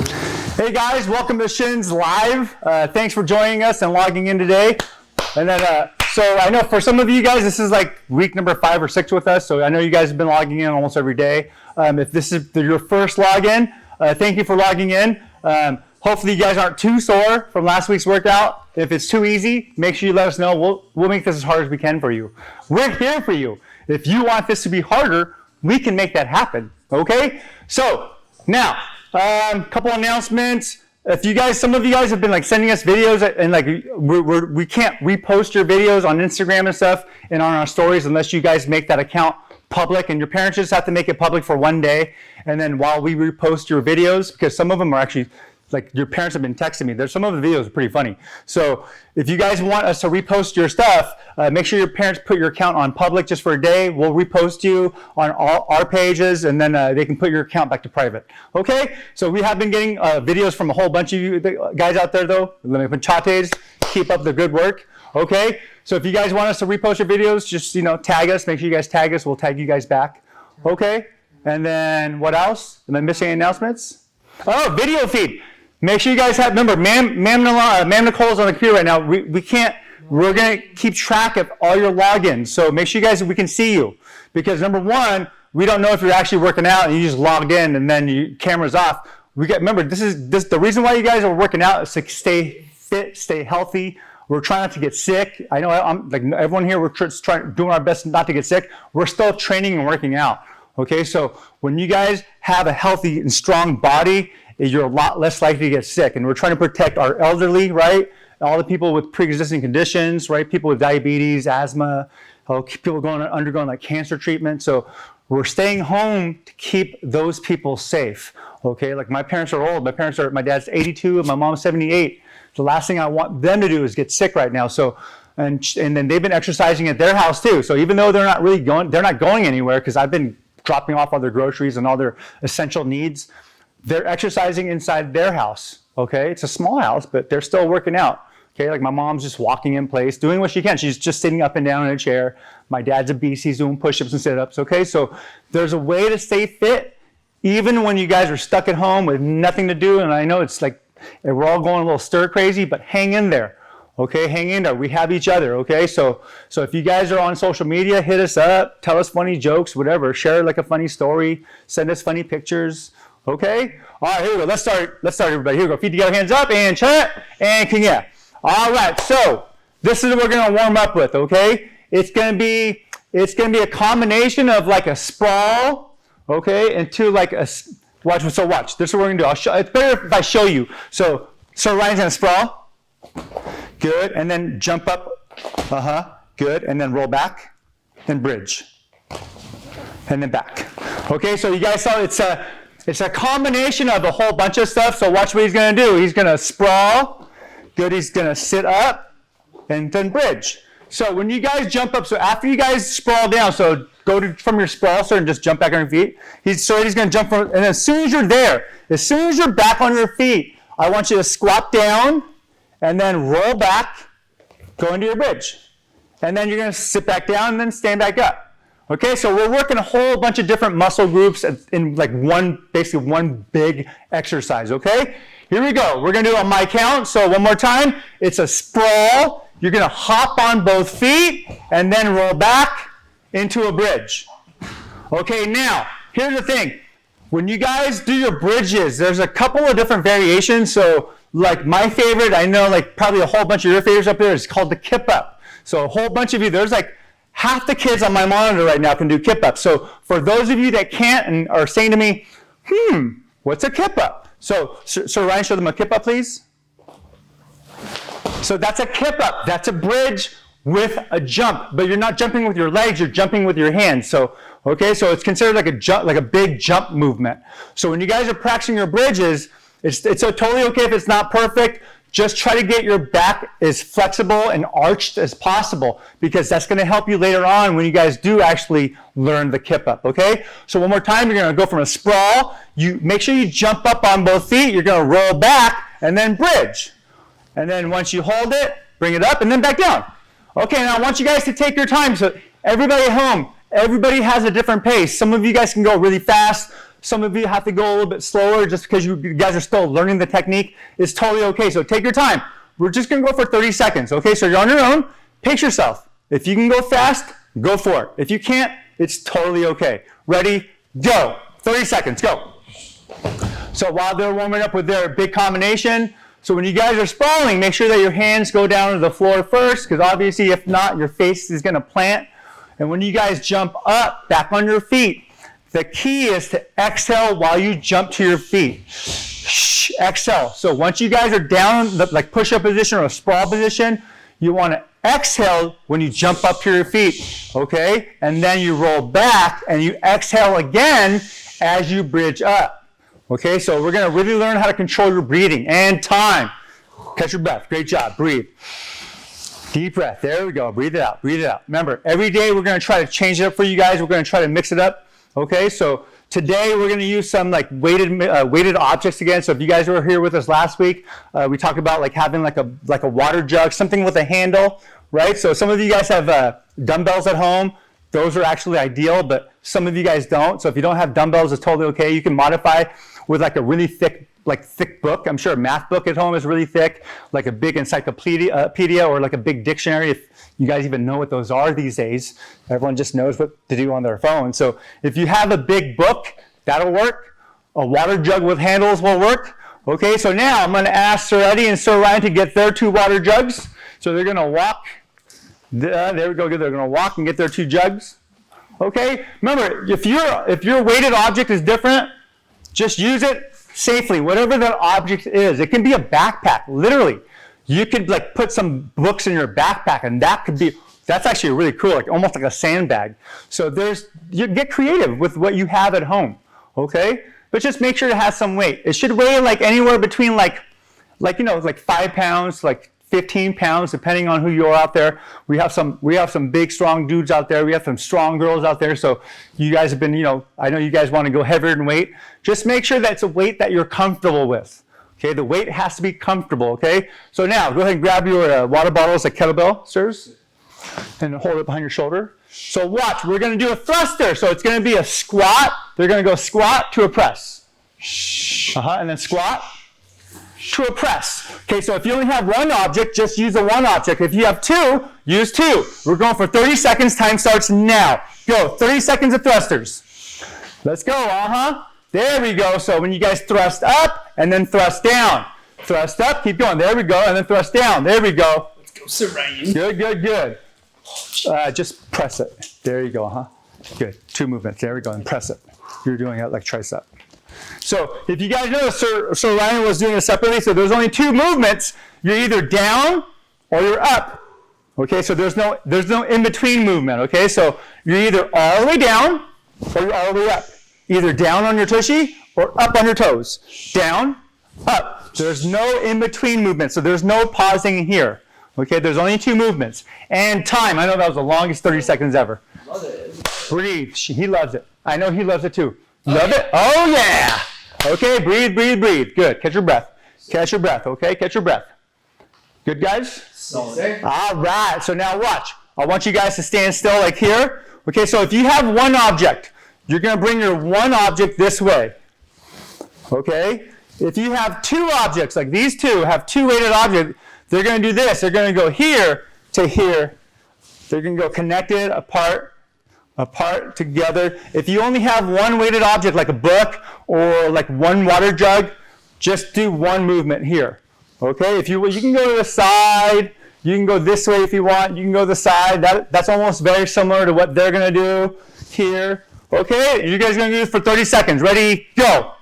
Hey guys, welcome to Shin's Live. Thanks for joining us and logging in today. And then, so I know for some of you guys, this is like week number 5 or 6 with us. So I know you guys have been logging in almost every day. If this is your first login, thank you for logging in. Hopefully you guys aren't too sore from last week's workout. If it's too easy, make sure you let us know. We'll make this as hard as we can for you. We're here for you. If you want this to be harder, we can make that happen. Okay? So now, couple announcements. Some of you guys have been like sending us videos, and like we can't repost your videos on Instagram and stuff and on our stories unless you guys make that account public, and your parents just have to make it public for 1 day, and then while we repost your videos, because some of them are actually like your parents have been texting me. There's some of the videos are pretty funny. So if you guys want us to repost your stuff, make sure your parents put your account on public just for a day. We'll repost you on all our pages, and then they can put your account back to private. Okay? So we have been getting videos from a whole bunch of you guys out there, though. Chates, keep up the good work. Okay? So if you guys want us to repost your videos, just tag us. Make sure you guys tag us. We'll tag you guys back. Okay? And then what else? Am I missing any announcements? Oh, video feed. Make sure you guys have, remember, Ma'am Nicole's on the computer right now. We're going to keep track of all your logins. So make sure you guys, we can see you. Because number one, we don't know if you're actually working out and you just logged in and then your camera's off. Remember, the reason why you guys are working out is to stay fit, stay healthy. We're trying not to get sick. I know I'm like everyone here, we're doing our best not to get sick. We're still training and working out. Okay, so when you guys have a healthy and strong body, you're a lot less likely to get sick. And we're trying to protect our elderly, right? All the people with pre-existing conditions, right? People with diabetes, asthma, people undergoing like cancer treatment. So we're staying home to keep those people safe, okay? Like my parents are old. My dad's 82 and my mom's 78. The last thing I want them to do is get sick right now. So, and then they've been exercising at their house too. So even though they're not going anywhere, because I've been dropping off all their groceries and all their essential needs, they're exercising inside their house, okay? It's a small house, but they're still working out, okay? Like my mom's just walking in place, doing what she can. She's just sitting up and down in a chair. My dad's a beast. He's doing push-ups and sit-ups, okay? So there's a way to stay fit even when you guys are stuck at home with nothing to do. And I know it's like we're all going a little stir crazy, but hang in there, okay? Hang in there. We have each other, okay? So if you guys are on social media, hit us up, tell us funny jokes, whatever. Share like a funny story, send us funny pictures. Okay? All right, here we go. Let's start, everybody. Here we go. Feet together, hands up, and chat, and yeah. All right, so this is what we're going to warm up with, okay? It's going to be a combination of like a sprawl, okay, and to like a, watch. This is what we're going to do. It's better if I show you. So Ryan's going to sprawl. Good. And then jump up. Good. And then roll back and bridge. And then back. Okay, so you guys saw it's a combination of a whole bunch of stuff. So watch what he's going to do. He's going to sprawl. Good. He's going to sit up and then bridge. So when you guys jump up, so after you guys sprawl down, so from your sprawl, sir, and just jump back on your feet. He's going to jump from, and as soon as you're there, as soon as you're back on your feet, I want you to squat down and then roll back, go into your bridge. And then you're going to sit back down and then stand back up. Okay, so we're working a whole bunch of different muscle groups in like basically one big exercise, okay? Here we go. We're gonna do it on my count. So one more time, it's a sprawl. You're gonna hop on both feet and then roll back into a bridge. Okay, now, here's the thing. When you guys do your bridges, there's a couple of different variations. So like my favorite, I know like probably a whole bunch of your favorites up there is called the Kip Up. So a whole bunch of you, there's like half the kids on my monitor right now can do Kip Up. So for those of you that can't and are saying to me, what's a Kip Up? So Ryan, show them a Kip Up, please. So that's a Kip Up. That's a bridge with a jump, but you're not jumping with your legs, you're jumping with your hands. So, okay, so it's considered like a jump, like a big jump movement. So when you guys are practicing your bridges, it's totally okay if it's not perfect. Just try to get your back as flexible and arched as possible, because that's going to help you later on when you guys do actually learn the Kip Up, okay? So one more time, you're going to go from a sprawl. You make sure you jump up on both feet. You're going to roll back and then bridge. And then once you hold it, bring it up and then back down. Okay, now I want you guys to take your time. So everybody at home, everybody has a different pace. Some of you guys can go really fast. Some of you have to go a little bit slower just because you guys are still learning the technique. It's totally okay. So take your time. We're just going to go for 30 seconds. Okay, so you're on your own. Pace yourself. If you can go fast, go for it. If you can't, it's totally okay. Ready, go. 30 seconds, go. So while they're warming up with their big combination, so when you guys are sprawling, make sure that your hands go down to the floor first, because obviously if not, your face is going to plant. And when you guys jump up, back on your feet, the key is to exhale while you jump to your feet. Exhale. So once you guys are down, like push-up position or a sprawl position, you want to exhale when you jump up to your feet, okay? And then you roll back and you exhale again as you bridge up. Okay, so we're going to really learn how to control your breathing and time. Catch your breath. Great job. Breathe. Deep breath. There we go. Breathe it out. Breathe it out. Remember, every day we're going to try to change it up for you guys. We're going to try to mix it up. Okay, so today we're going to use some like weighted objects again. So if you guys were here with us last week, we talked about like having like a water jug, something with a handle, right? So some of you guys have dumbbells at home. Those are actually ideal, but some of you guys don't. So if you don't have dumbbells, it's totally okay. You can modify with like a really thick book. I'm sure a math book at home is really thick, like a big encyclopedia or like a big dictionary, if you guys even know what those are these days. Everyone just knows what to do on their phone. So if you have a big book, that'll work. A water jug with handles will work. Okay, so now I'm going to ask Sir Eddie and Sir Ryan to get their 2 water jugs. So they're going to walk. There we go. They're going to walk and get their 2 jugs. Okay, remember, if your weighted object is different, just use it safely, whatever that object is. It can be a backpack, literally. You could like put some books in your backpack, and that's actually really cool, like almost like a sandbag. So you get creative with what you have at home, okay? But just make sure it has some weight. It should weigh like anywhere between like 5 pounds, like 15 pounds, depending on who you are out there. We have some big, strong dudes out there. We have some strong girls out there. So you guys have been, I know you guys want to go heavier in weight. Just make sure that's a weight that you're comfortable with. Okay, the weight has to be comfortable, okay? So now, go ahead and grab your water bottles like kettlebell, sirs, and hold it behind your shoulder. So watch, we're going to do a thruster. So it's going to be a squat. They're going to go squat to a press. And then squat to a press. Okay, so if you only have one object, just use the one object. If you have 2, use 2. We're going for 30 seconds. Time starts now. Go, 30 seconds of thrusters. Let's go, There we go. So when you guys thrust up and then thrust down. Thrust up, keep going. There we go. And then thrust down. There we go. Let's go, Serene. Good. Just press it. There you go, Good. 2 movements. There we go. And press it. You're doing it like tricep. So if you guys know, Sir Ryan was doing it separately. So there's only 2 movements. You're either down or you're up. Okay, so there's no in-between movement. Okay, so you're either all the way down or you're all the way up. Either down on your tushy or up on your toes. Down, up. There's no in-between movement, so there's no pausing here. Okay, there's only 2 movements. And time, I know that was the longest 30 seconds ever. Love it. Breathe, he loves it. I know he loves it too. Love it? Oh yeah! Okay, breathe. Good, catch your breath. Okay, catch your breath. Good, guys? Solid. All right, so now watch. I want you guys to stand still like here. Okay, so if you have one object, you're going to bring your one object this way. Okay? If you have 2 objects, like these 2 have 2 weighted objects, they're going to do this. They're going to go here to here. They're going to go connected, apart, together. If you only have one weighted object, like a book or like one water jug, just do one movement here. Okay? If you can go to the side. You can go this way if you want. You can go to the side. That's almost very similar to what they're going to do here. Okay, you guys are going to do this for 30 seconds. Ready, go.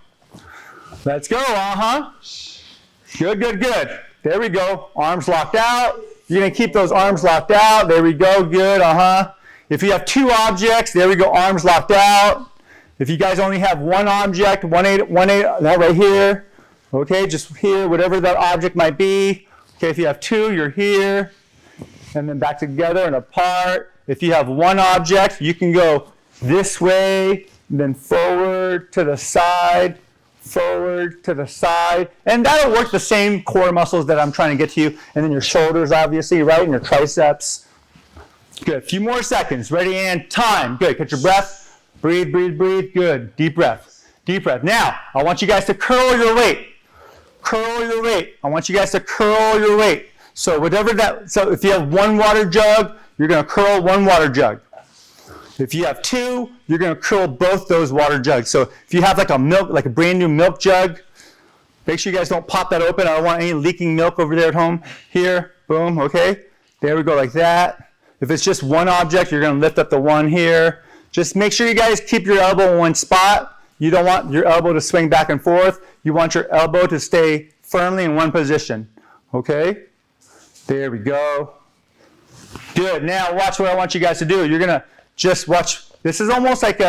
Let's go, Good. There we go. Arms locked out. You're going to keep those arms locked out. There we go, good, If you have 2 objects, there we go, arms locked out. If you guys only have one object, 1-8, that right here. Okay, just here, whatever that object might be. Okay, if you have 2, you're here. And then back together and apart. If you have one object, you can go this way, then forward to the side, and that'll work the same core muscles that I'm trying to get to you, and then your shoulders, obviously, right, and your triceps. Good, a few more seconds. Ready, and time. Good, catch your breath. Breathe, good. Deep breath. Deep breath. Now, I want you guys to curl your weight. Curl your weight. I want you guys to curl your weight. So whatever that, so if you have 1 water jug, you're going to curl 1 water jug. If you have 2, you're going to curl both those water jugs. So if you have like a brand new milk jug, make sure you guys don't pop that open. I don't want any leaking milk over there at home. Here, boom, okay. There we go, like that. If it's just 1 object, you're going to lift up the 1 here. Just make sure you guys keep your elbow in 1 spot. You don't want your elbow to swing back and forth. You want your elbow to stay firmly in 1 position, okay? There we go. Good. Now watch what I want you guys to do. You're going to just watch. This is almost like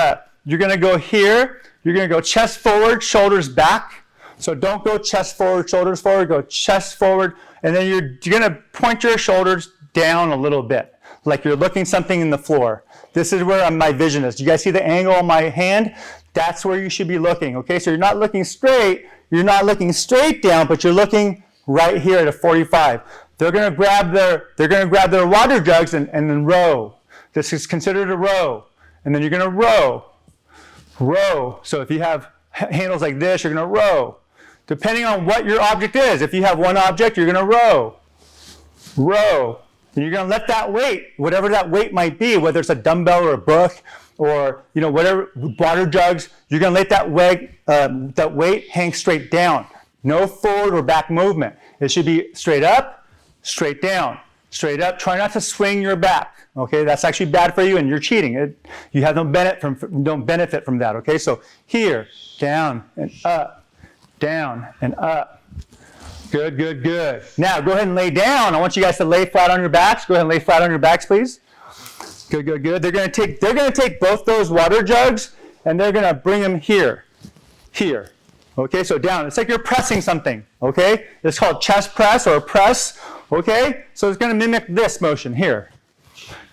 you're going to go here. You're going to go chest forward, shoulders back. So don't go chest forward, shoulders forward. Go chest forward. And then you're going to point your shoulders down a little bit, like you're looking something in the floor. This is where my vision is. Do you guys see the angle on my hand? That's where you should be looking, okay? So you're not looking straight. You're not looking straight down, but you're looking right here at a 45. They're going to grab their water jugs and then row. This is considered a row. And then you're going to row. Row. So if you have handles like this, you're going to row. Depending on what your object is. If you have 1 object, you're going to row. Row. And you're going to let that weight, whatever that weight might be, whether it's a dumbbell or a book or whatever, water jugs, you're going to let that weight hang straight down. No forward or back movement. It should be straight up, straight down, straight up. Try not to swing your back. Okay, that's actually bad for you, and you're cheating. You have no benefit from that. Okay, so here, down and up, down and up. Good, good, good. Now go ahead and lay down. I want you guys to lay flat on your backs. Go ahead and lay flat on your backs, please. Good, good, good. They're going to take both those water jugs and they're going to bring them here. Here. Okay, so down. It's like you're pressing something. Okay? It's called chest press or press. Okay? So it's going to mimic this motion here.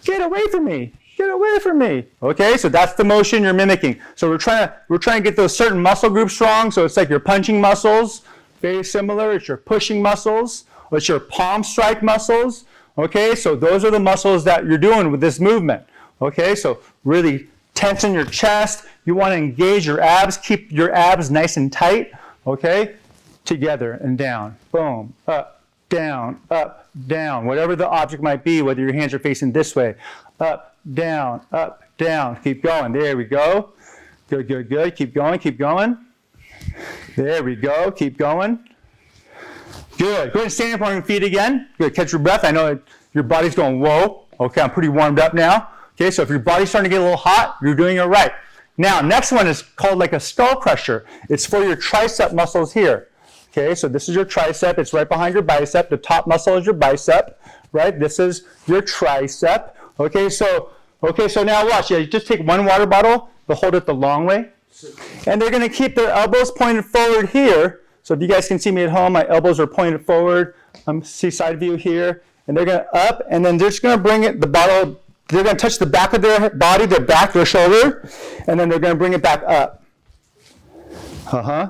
Get away from me. Get away from me. Okay? So that's the motion you're mimicking. So we're trying to get those certain muscle groups strong. So it's like your punching muscles. Very similar. It's your pushing muscles. It's your palm strike muscles. Okay, so those are the muscles that you're doing with this movement. Okay, so really tension your chest. You want to engage your abs. Keep your abs nice and tight. Okay, together and down. Boom, up, down, whatever the object might be, whether your hands are facing this way. Up, down, keep going. There we go. Good, good, good. Keep going, keep going. There we go, keep going. Good. Go ahead and stand up on your feet again. Good. Catch your breath. I know your body's going, whoa. Okay, I'm pretty warmed up now. Okay, so if your body's starting to get a little hot, you're doing it right. Now, next one is called like a skull crusher. It's for your tricep muscles here. Okay, so this is your tricep. It's right behind your bicep. The top muscle is your bicep, right? This is your tricep. Okay, so now watch. Yeah, you just take 1 water bottle, but hold it the long way. And they're going to keep their elbows pointed forward here. So if you guys can see me at home, my elbows are pointed forward. See side view here. And they're going to up, and then they're just going to bring it, the bottle, they're going to touch the back of their body, their back, their shoulder, and then they're going to bring it back up.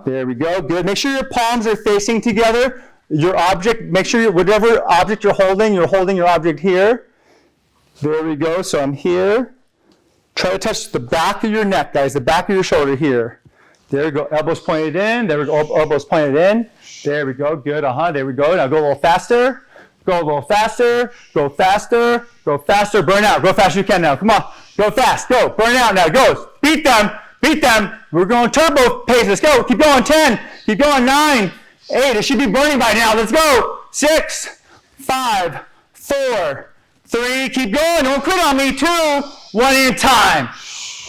There we go. Good. Make sure your palms are facing together. Your object, make sure whatever object you're holding your object here. There we go. So I'm here. Try to touch the back of your neck, guys, the back of your shoulder here. There we go. Elbows pointed in. There we go. Elbows pointed in. There we go. Good. There we go. Now go a little faster. Go a little faster. Go faster. Go faster. Burn out. Go fast as you can now. Come on. Go fast. Go. Burn out now. Go. Beat them. Beat them. We're going turbo pace. Let's go. Keep going. 10. Keep going. 9. 8. It should be burning by now. Let's go. 6. 5. 4. 3. Keep going. Don't quit on me. 2. 1 in time.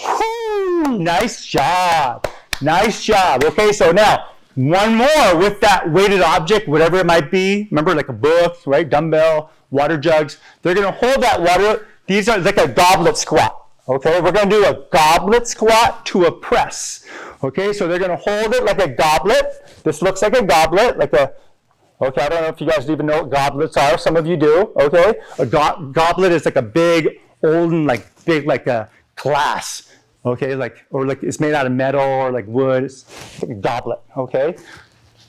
Woo. Nice job. Nice job. Okay, so now one more with that weighted object, whatever it might be. Remember, like a book, right? Dumbbell, water jugs. They're going to hold that water. These are like a goblet squat. Okay, we're going to do a goblet squat to a press. Okay, so they're going to hold it like a goblet. This looks like a goblet, okay, I don't know if you guys even know what goblets are. Some of you do. Okay, a goblet is like a big, olden, like a glass. Okay, like it's made out of metal or like wood. It's like a goblet. Okay,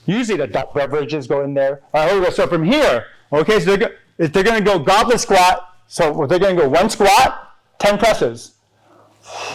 usually the beverages go in there. All right, so from here, okay, so they're going to go goblet squat. So they're going to go 1 squat, 10 presses.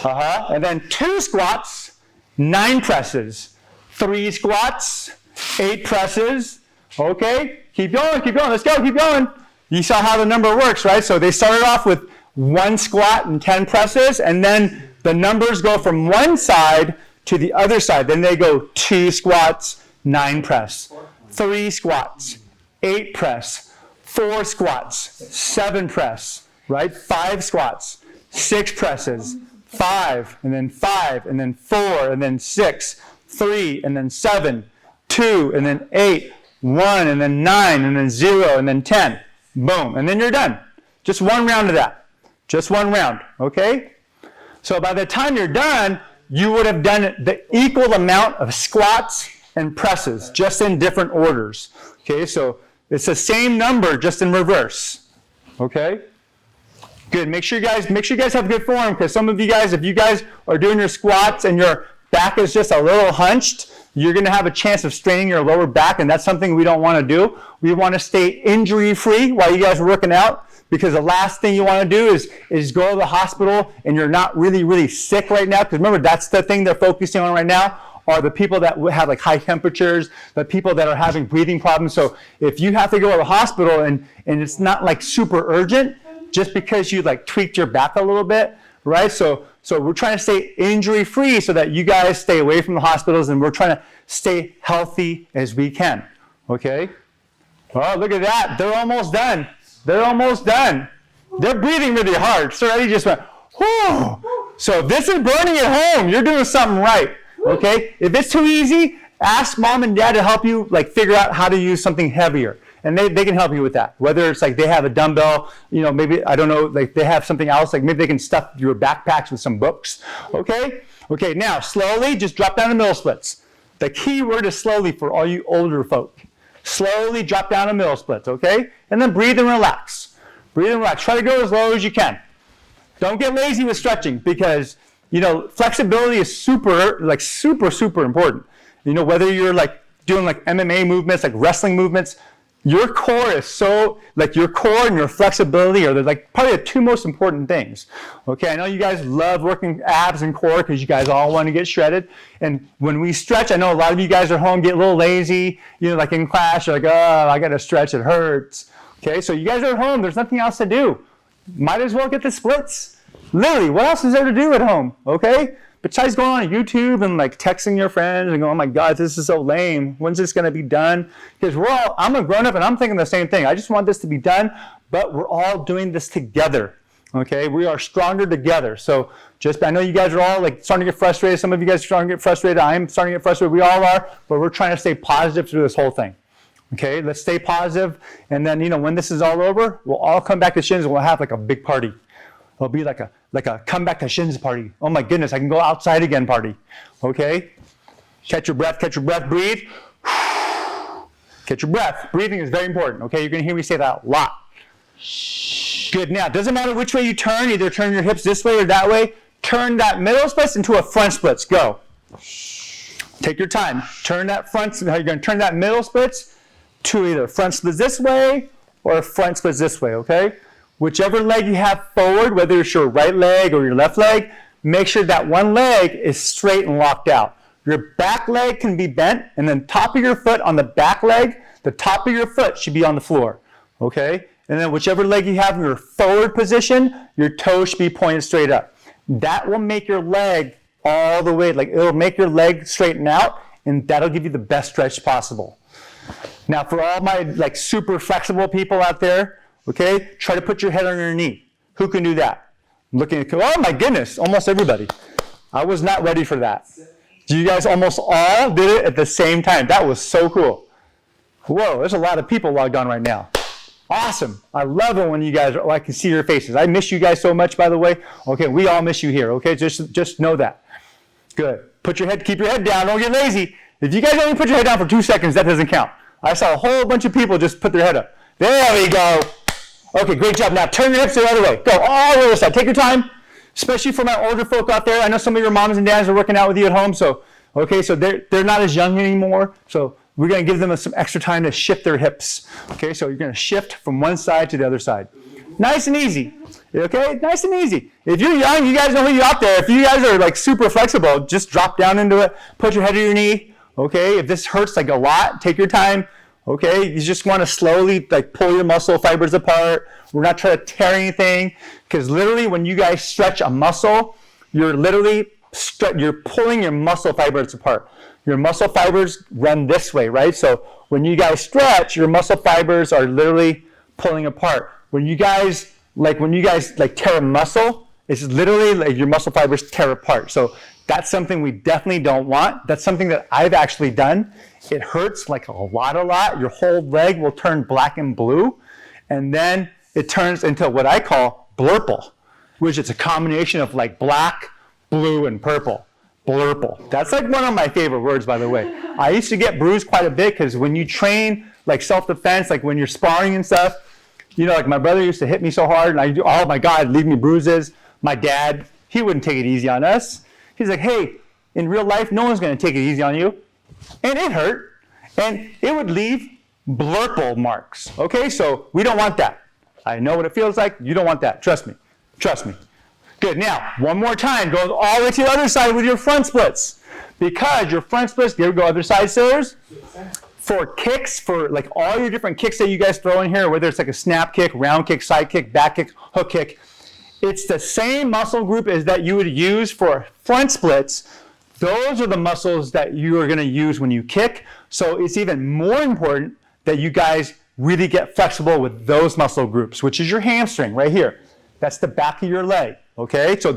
And then 2 squats, 9 presses, 3 squats, 8 presses. Okay, keep going, let's go, keep going. You saw how the number works, right? So they started off with 1 squat and 10 presses, and then the numbers go from one side to the other side. Then they go 2 squats, 9 press, 3 squats, 8 press, 4 squats, 7 press, right? 5 squats, 6 presses, 5, and then 5, and then 4, and then 6, 3, and then 7, 2, and then 8, 1, and then 9, and then 0, and then 10. Boom, and then you're done. Just one round of that. Just one round, okay? So by the time you're done, you would have done the equal amount of squats and presses, just in different orders. Okay, so it's the same number, just in reverse. Okay? Good. Make sure you guys have good form, because some of you guys, if you guys are doing your squats and your back is just a little hunched, you're going to have a chance of straining your lower back, and that's something we don't want to do. We want to stay injury-free while you guys are working out, because the last thing you want to do is go to the hospital and you're not really, really sick right now. Because remember, that's the thing they're focusing on right now, are the people that have like high temperatures, the people that are having breathing problems. So if you have to go to the hospital and it's not like super urgent, just because you like tweaked your back a little bit, right? So we're trying to stay injury-free so that you guys stay away from the hospitals, and we're trying to stay healthy as we can, okay? Oh, look at that. They're almost done. They're almost done. They're breathing really hard. So Eddie just went, whew. So if this is burning at home, you're doing something right, okay? If it's too easy, ask mom and dad to help you like figure out how to use something heavier. And they can help you with that. Whether it's like they have a dumbbell, you know, maybe, I don't know, like they have something else, like maybe they can stuff your backpacks with some books, okay? Okay, now slowly just drop down to middle splits. The key word is slowly for all you older folk. Slowly drop down to middle splits, okay? And then breathe and relax. Breathe and relax. Try to go as low as you can. Don't get lazy with stretching, because, you know, flexibility is super important. You know, whether you're like doing like MMA movements, like wrestling movements, your core is so, like your core and your flexibility are like probably the 2 most important things. Okay, I know you guys love working abs and core because you guys all want to get shredded. And when we stretch, I know a lot of you guys at home get a little lazy, you know, like in class, you're like, oh, I got to stretch, it hurts. Okay, so you guys are at home, there's nothing else to do. Might as well get the splits. Literally, what else is there to do at home, okay? Besides going on YouTube and like texting your friends and going, oh my God, this is so lame. When's this going to be done? Because I'm a grown up and I'm thinking the same thing. I just want this to be done, but we're all doing this together. Okay, we are stronger together. So I know you guys are all like starting to get frustrated. Some of you guys are starting to get frustrated. I'm starting to get frustrated. We all are, but we're trying to stay positive through this whole thing. Okay, let's stay positive. And then, you know, when this is all over, we'll all come back to Shins and we'll have like a big party. It'll be like a come back to Shins party. Oh my goodness, I can go outside again party. Okay? Catch your breath, breathe. Catch your breath. Breathing is very important. Okay, you're gonna hear me say that a lot. Good, now, it doesn't matter which way you turn, either turn your hips this way or that way. Turn that middle splits into a front splits. Go. Take your time. Turn that you're gonna turn that middle splits to either front splits this way or front splits this way, okay? Whichever leg you have forward, whether it's your right leg or your left leg, make sure that one leg is straight and locked out. Your back leg can be bent, and then top of your foot on the back leg, the top of your foot should be on the floor, okay? And then whichever leg you have in your forward position, your toes should be pointed straight up. That will make your leg all the way, like it'll make your leg straighten out, and that'll give you the best stretch possible. Now, for all my like super flexible people out there, okay, try to put your head on your knee. Who can do that? I'm looking at, oh my goodness, almost everybody. I was not ready for that. You guys almost all did it at the same time. That was so cool. Whoa, there's a lot of people logged on right now. Awesome. I love it when you guys, I can see your faces. I miss you guys so much, by the way. Okay, we all miss you here, okay? Just know that. Good. Keep your head down, don't get lazy. If you guys only put your head down for 2 seconds, that doesn't count. I saw a whole bunch of people just put their head up. There we go. Okay, great job. Now turn your hips the other way. Go all the way to the side. Take your time, especially for my older folk out there. I know some of your moms and dads are working out with you at home, so they're not as young anymore. So we're going to give them some extra time to shift their hips. Okay, so you're going to shift from one side to the other side. Nice and easy. Okay, nice and easy. If you're young, you guys know who you're out there. If you guys are like super flexible, just drop down into it, put your head on your knee. Okay, if this hurts like a lot, take your time. Okay, you just want to slowly like pull your muscle fibers apart. We're not trying to tear anything, because literally when you guys stretch a muscle, you're literally you're pulling your muscle fibers apart. Your muscle fibers run this way, right? So when you guys stretch, your muscle fibers are literally pulling apart. When you guys tear a muscle, it's literally like your muscle fibers tear apart. So that's something we definitely don't want. That's something that I've actually done. It hurts like a lot. Your whole leg will turn black and blue, and then it turns into what I call blurple, which is a combination of like black, blue, and purple. Blurple. That's like one of my favorite words, by the way. I used to get bruised quite a bit because when you train like self-defense, like when you're sparring and stuff, you know, like my brother used to hit me so hard, and I do, oh my God, leave me bruises. My dad, he wouldn't take it easy on us. He's like, hey, in real life, no one's going to take it easy on you. And it hurt, and it would leave blurple marks. Okay, so we don't want that. I know what it feels like. You don't want that. Trust me. Trust me. Good. Now, one more time. Go all the way to the other side with your front splits. Because your front splits, there we go, other side, sirs. For kicks, for like all your different kicks that you guys throw in here, whether it's like a snap kick, round kick, side kick, back kick, hook kick, it's the same muscle group as that you would use for front splits. Those are the muscles that you are going to use when you kick. So it's even more important that you guys really get flexible with those muscle groups, which is your hamstring right here. That's the back of your leg. Okay, so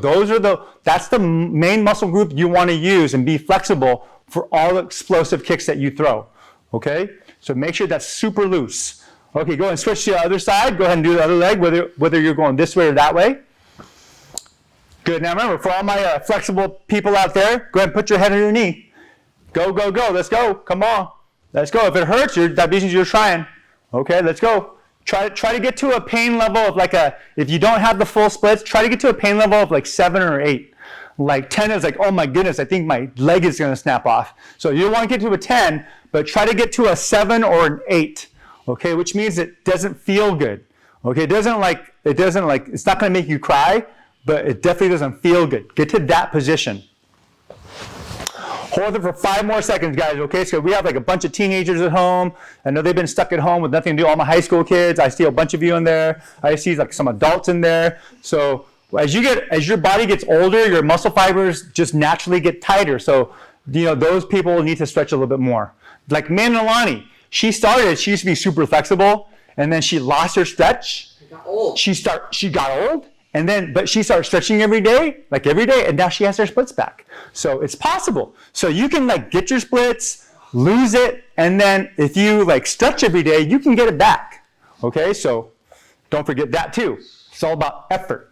that's the main muscle group you want to use and be flexible for all the explosive kicks that you throw. Okay, so make sure that's super loose. Okay, go ahead and switch to the other side. Go ahead and do the other leg, whether you're going this way or that way. Good. Now remember, for all my flexible people out there, go ahead and put your head on your knee. Go. Let's go. Come on. Let's go. If it hurts, that means you're trying. Okay, let's go. Try to get to a pain level of if you don't have the full splits, try to get to a pain level of like 7 or 8. Like 10 is like, oh my goodness, I think my leg is going to snap off. So you don't want to get to a 10, but try to get to a 7 or an 8. Okay, which means it doesn't feel good. Okay, it's not going to make you cry, but it definitely doesn't feel good. Get to that position. Hold it for 5 more seconds, guys, okay? So we have like a bunch of teenagers at home. I know they've been stuck at home with nothing to do. All my high school kids, I see a bunch of you in there. I see like some adults in there. So as your body gets older, your muscle fibers just naturally get tighter. So, you know, those people need to stretch a little bit more. Like Manalani, she used to be super flexible, and then she lost her stretch. She got old. She got old. But she started stretching every day, and now she has her splits back. So it's possible. So you can like get your splits, lose it, and then if you like stretch every day, you can get it back. Okay, so don't forget that too. It's all about effort.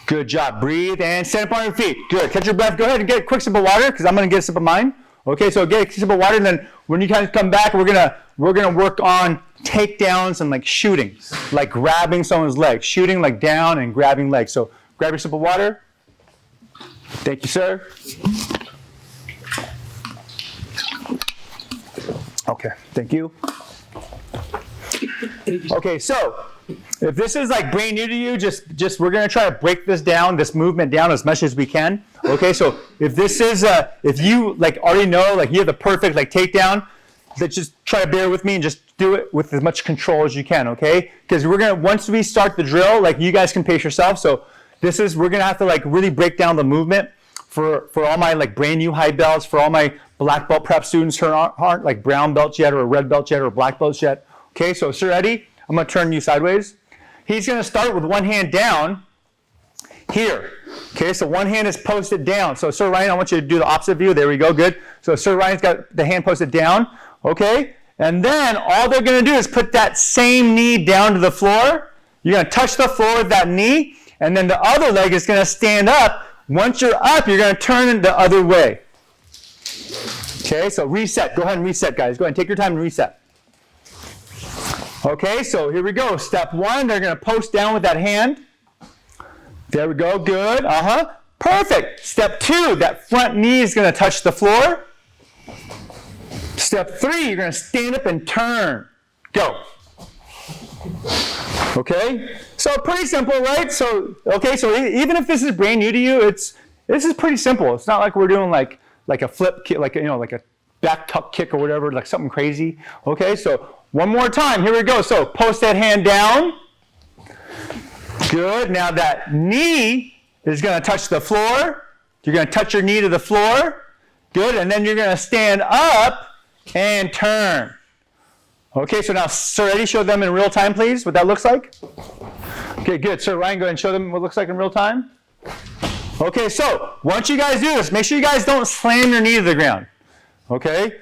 Good job. Breathe and stand up on your feet. Good. Catch your breath. Go ahead and get a quick sip of water, because I'm going to get a sip of mine. Okay, so get a sip of water, and then when you guys come back, we're gonna work on takedowns and like shooting, like grabbing someone's leg, shooting like down and grabbing legs. So grab your sip of water. Thank you, sir. Okay, thank you. Okay, so if this is like brand new to you, just we're gonna try to break this movement down as much as we can. Okay, so if this is if you like already know, like you have the perfect like takedown, then just try to bear with me and just do it with as much control as you can. Okay, because once we start the drill, like you guys can pace yourself. So we're gonna have to like really break down the movement for all my like brand new high belts, for all my black belt prep students who aren't like brown belts yet, or a red belt yet, or black belts yet. Okay, so Sir Eddie, I'm going to turn you sideways. He's going to start with one hand down here. Okay, so one hand is posted down. So Sir Ryan, I want you to do the opposite view. There we go, good. So Sir Ryan's got the hand posted down. Okay, and then all they're going to do is put that same knee down to the floor. You're going to touch the floor with that knee, and then the other leg is going to stand up. Once you're up, you're going to turn the other way. Okay, so reset. Go ahead and reset, guys. Go ahead and take your time and reset. Okay, so here we go. Step 1, they're going to post down with that hand. There we go, good. Perfect. Step 2, that front knee is going to touch the floor. Step 3, you're going to stand up and turn. Go. Okay, so pretty simple, right? So, okay, so even if this is brand new to you, this is pretty simple. It's not like we're doing like a flip kick, like a back tuck kick or whatever, like something crazy. Okay, so one more time, here we go. So post that hand down. Good, now that knee is gonna touch the floor. You're gonna touch your knee to the floor. Good, and then you're gonna stand up and turn. Okay, so now, Sir Eddie, show them in real time, please, what that looks like. Okay, good. Sir Ryan, go ahead and show them what it looks like in real time. Okay, so once you guys do this, make sure you guys don't slam your knee to the ground. Okay?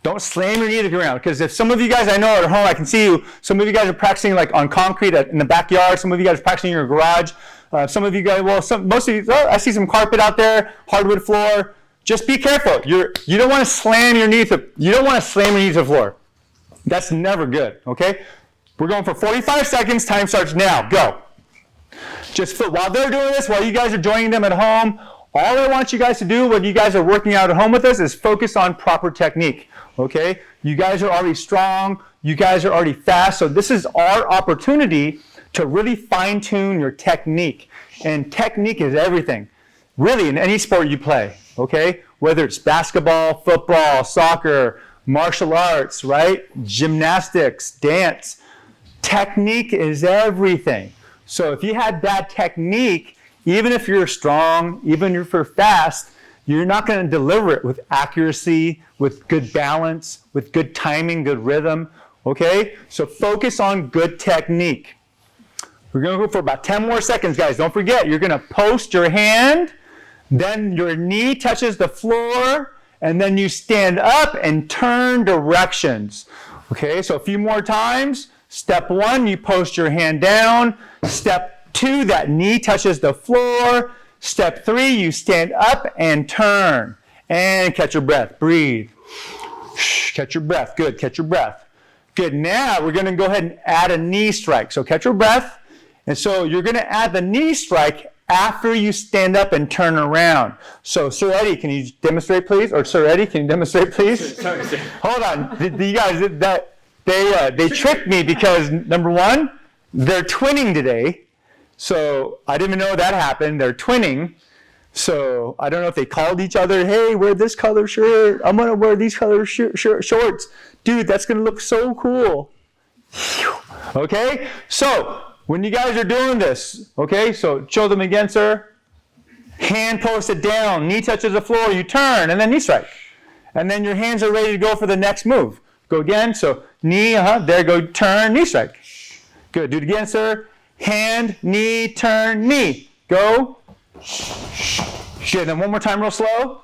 Don't slam your knee to the ground, because if some of you guys I know are at home, I can see you, some of you guys are practicing like on concrete in the backyard, some of you guys are practicing in your garage, some of you guys, most of you, I see some carpet out there, hardwood floor. Just be careful. You don't want to slam your knee to the floor. That's never good, okay? We're going for 45 seconds. Time starts now. Go. While they're doing this, while you guys are joining them at home, all I want you guys to do when you guys are working out at home with us is focus on proper technique, okay? You guys are already strong. You guys are already fast. So this is our opportunity to really fine-tune your technique. And technique is everything, really, in any sport you play, okay? Whether it's basketball, football, soccer, martial arts, right? Gymnastics, dance. Technique is everything. So if you had bad technique, even if you're strong, even if you're fast, you're not going to deliver it with accuracy, with good balance, with good timing, good rhythm, okay? So focus on good technique. We're going to go for about 10 more seconds, guys. Don't forget, you're going to post your hand, then your knee touches the floor, and then you stand up and turn directions. Okay, so a few more times. Step 1, you post your hand down. Step 2, that knee touches the floor. Step 3, you stand up and turn. And catch your breath. Breathe. Catch your breath. Good, catch your breath. Good, now we're gonna go ahead and add a knee strike. So catch your breath. And so you're gonna add the knee strike after you stand up and turn around. So, Sir Eddie, can you demonstrate, please? Or Sir Eddie, can you demonstrate, please? Sorry. Hold on. You guys, they tricked me because, number one, they're twinning today. So I didn't even know that happened. They're twinning. So I don't know if they called each other, hey, wear this color shirt. I'm going to wear these color shorts. Dude, that's going to look so cool. Okay? So when you guys are doing this, okay, so show them again, sir. Hand posted down, knee touches the floor, you turn, and then knee strike. And then your hands are ready to go for the next move. Go again, so knee, there go, turn, knee strike. Good, do it again, sir. Hand, knee, turn, knee. Go. Good, then one more time real slow.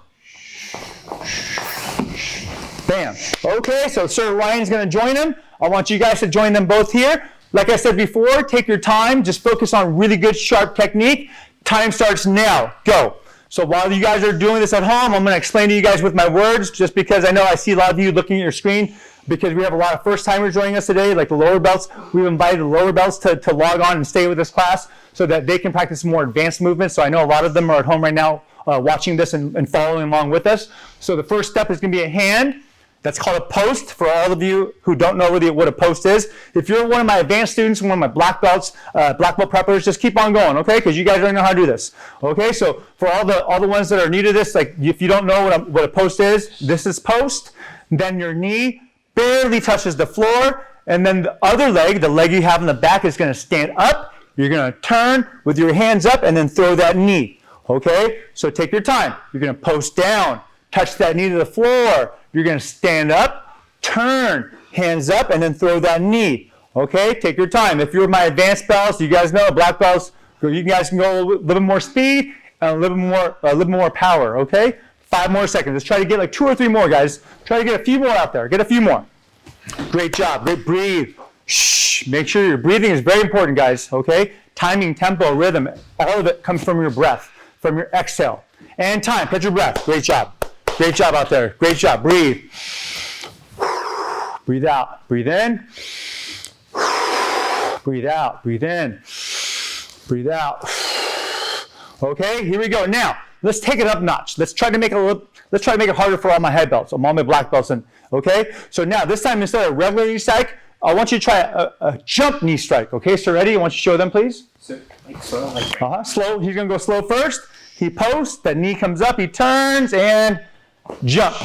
Bam. Okay, so Sir Ryan's gonna join him. I want you guys to join them both here. Like I said before, take your time, just focus on really good, sharp technique. Time starts now, go. So while you guys are doing this at home, I'm gonna explain to you guys with my words, just because I know I see a lot of you looking at your screen, because we have a lot of first timers joining us today, like the lower belts. We've invited the lower belts to log on and stay with this class so that they can practice more advanced movements. So I know a lot of them are at home right now watching this and following along with us. So the first step is gonna be a hand. That's called a post for all of you who don't know really what a post is. If you're one of my advanced students, one of my black belts, black belt preppers, just keep on going, okay? Because you guys already know how to do this. Okay, so for all the ones that are new to this, like if you don't know what a post is, this is post. Then your knee barely touches the floor, and then the other leg, the leg you have in the back, is gonna stand up. You're gonna turn with your hands up and then throw that knee, okay? So take your time. You're gonna post down, touch that knee to the floor. You're gonna stand up, turn, hands up, and then throw that knee. Okay, take your time. If you're my advanced belts, you guys know black belts, you guys can go a little bit more speed and a little bit more power. Okay, 5 more seconds. Let's try to get like 2 or 3 more, guys. Try to get a few more out there. Get a few more. Great job. Great. Breathe. Shh. Make sure your breathing is very important, guys. Okay, timing, tempo, rhythm, all of it comes from your breath, from your exhale. And time. Catch your breath. Great job. Great job out there. Great job. Breathe. Breathe out. Breathe in. Breathe out. Breathe in. Breathe out. Okay, here we go. Now, let's take it up a notch. Let's try to make it harder for all my head belts, all my black belts. Okay? So now, this time, instead of regular knee strike, I want you to try a jump knee strike. Okay, so ready? I want you to show them, please. So, like slow, like Slow. He's going to go slow first. He posts, that knee comes up, he turns, and jump.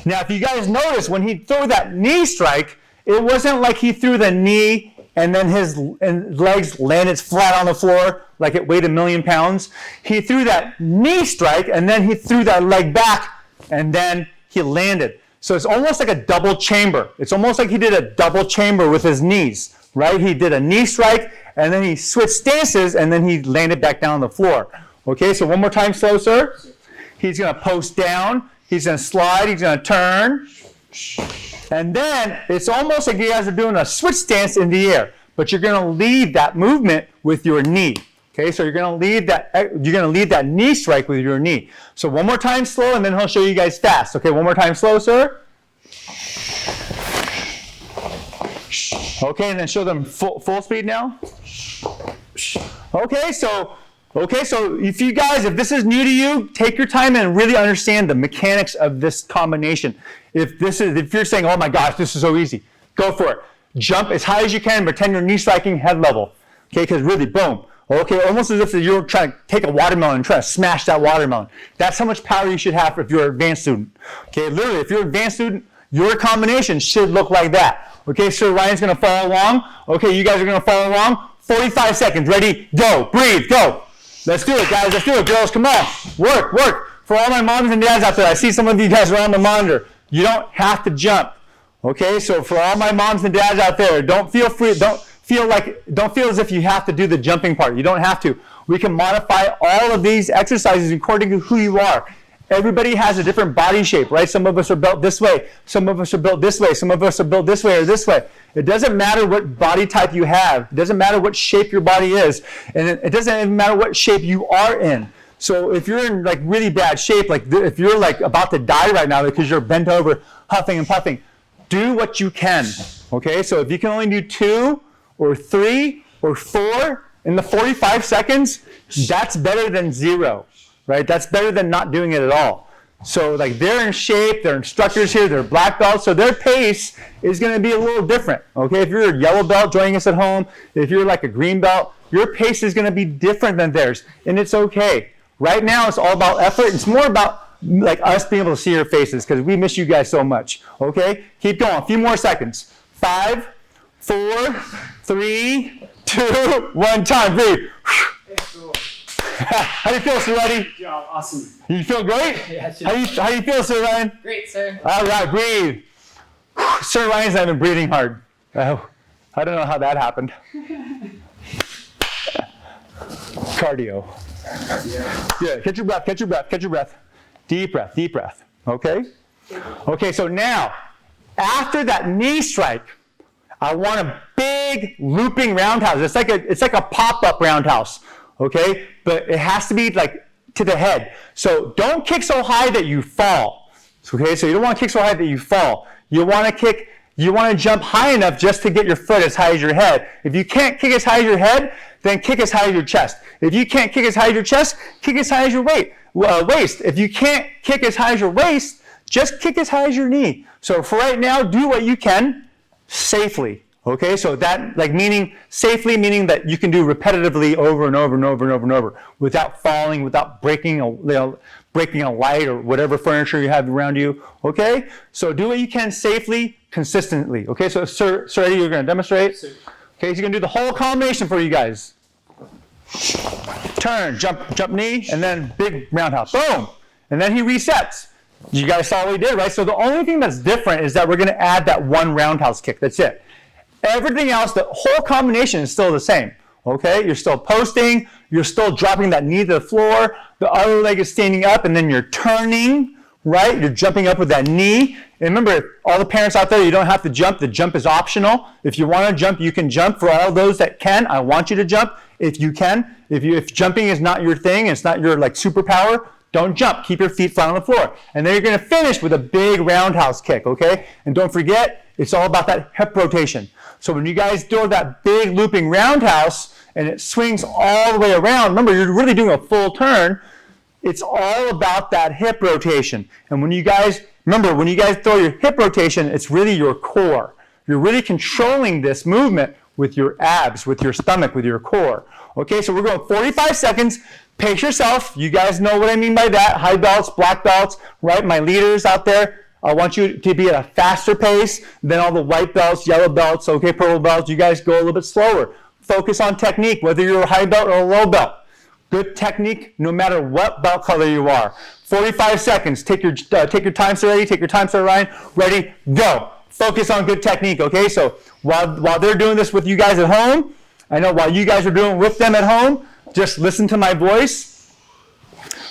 Now, if you guys notice, when he threw that knee strike, it wasn't like he threw the knee and then his legs landed flat on the floor like it weighed 1,000,000 pounds. He threw that knee strike, and then he threw that leg back, and then he landed. So it's almost like a double chamber. It's almost like he did a double chamber with his knees, right? He did a knee strike, and then he switched stances, and then he landed back down on the floor. Okay, so one more time, slow, sir. He's going to post down. He's going to slide. He's going to turn. And then it's almost like you guys are doing a switch stance in the air, but you're going to lead that movement with your knee. Okay, so you're going to lead that knee strike with your knee. So one more time slow, and then he'll show you guys fast. Okay, one more time slow, sir. Okay, and then show them full speed now. Okay, so if this is new to you, take your time and really understand the mechanics of this combination. If you're saying, oh my gosh, this is so easy, go for it. Jump as high as you can, pretend you're knee striking head level. Okay, because really, boom. Okay, almost as if you're trying to take a watermelon and try to smash that watermelon. That's how much power you should have if you're an advanced student. Okay, literally, if you're an advanced student, your combination should look like that. Okay, so Ryan's going to follow along. Okay, you guys are going to follow along. 45 seconds. Ready? Go. Breathe. Go. Let's do it, guys. Let's do it, girls. Come on. Work, work. For all my moms and dads out there, I see some of you guys around the monitor. You don't have to jump. Okay, so for all my moms and dads out there, don't feel as if you have to do the jumping part. You don't have to. We can modify all of these exercises according to who you are. Everybody has a different body shape, right? Some of us are built this way. Some of us are built this way. Some of us are built this way or this way. It doesn't matter what body type you have. It doesn't matter what shape your body is. And it doesn't even matter what shape you are in. So if you're in like really bad shape, like if you're like about to die right now because you're bent over, huffing and puffing, do what you can, okay? So if you can only do 2 or 3 or 4 in the 45 seconds, that's better than 0, right? That's better than not doing it at all. So like they're in shape, they're instructors here, they're black belts, so their pace is going to be a little different, okay? If you're a yellow belt joining us at home, if you're like a green belt, your pace is going to be different than theirs, and it's okay. Right now, it's all about effort. It's more about like us being able to see your faces because we miss you guys so much, okay? Keep going, a few more seconds. 5, 4, 3, 2, 1, time, breathe. How do you feel, Sir Ryan? Good job, awesome. You feel great? Yeah, How do you feel, Sir Ryan? Great, sir. All right, breathe. Sir Ryan's not even breathing hard. Oh, I don't know how that happened. Cardio. Yeah, catch your breath, catch your breath, catch your breath. Deep breath, deep breath. Okay? Okay, so now, after that knee strike, I want a big looping roundhouse. It's like a pop-up roundhouse. Okay? But it has to be like to the head. So don't kick so high that you fall. Okay? So you don't want to kick so high that you fall. You want to jump high enough just to get your foot as high as your head. If you can't kick as high as your head, then kick as high as your chest. If you can't kick as high as your chest, kick as high as your waist. If you can't kick as high as your waist, just kick as high as your knee. So for right now, do what you can safely. Okay, so that safely meaning that you can do repetitively over and over and over and over and over without falling, without breaking a light or whatever furniture you have around you. Okay, so do what you can safely, consistently. Okay, so Sir Eddie, you're going to demonstrate. Okay, so you're going to do the whole combination for you guys. Turn, jump knee, and then big roundhouse. Boom! And then he resets. You guys saw what he did, right? So the only thing that's different is that we're going to add that one roundhouse kick. That's it. Everything else, the whole combination is still the same. Okay? You're still posting. You're still dropping that knee to the floor. The other leg is standing up, and then you're turning, right? You're jumping up with that knee. And remember, all the parents out there, you don't have to jump. The jump is optional. If you want to jump, you can jump. For all those that can, I want you to jump if you can. If jumping is not your thing, it's not your superpower, don't jump. Keep your feet flat on the floor. And then you're going to finish with a big roundhouse kick, okay? And don't forget, it's all about that hip rotation. So when you guys do that big looping roundhouse and it swings all the way around, remember, you're really doing a full turn. It's all about that hip rotation. And when you guys throw your hip rotation, it's really your core. You're really controlling this movement with your abs, with your stomach, with your core. Okay, so we're going 45 seconds. Pace yourself. You guys know what I mean by that. High belts, black belts, right? My leaders out there, I want you to be at a faster pace than all the white belts, yellow belts, okay, purple belts. You guys go a little bit slower. Focus on technique, whether you're a high belt or a low belt. Good technique, no matter what belt color you are. 45 seconds. Take your time, sir. Ready. Take your time, sir. Ryan. Ready. Go. Focus on good technique. Okay. So while they're doing this with you guys at home, I know while you guys are doing it with them at home, just listen to my voice.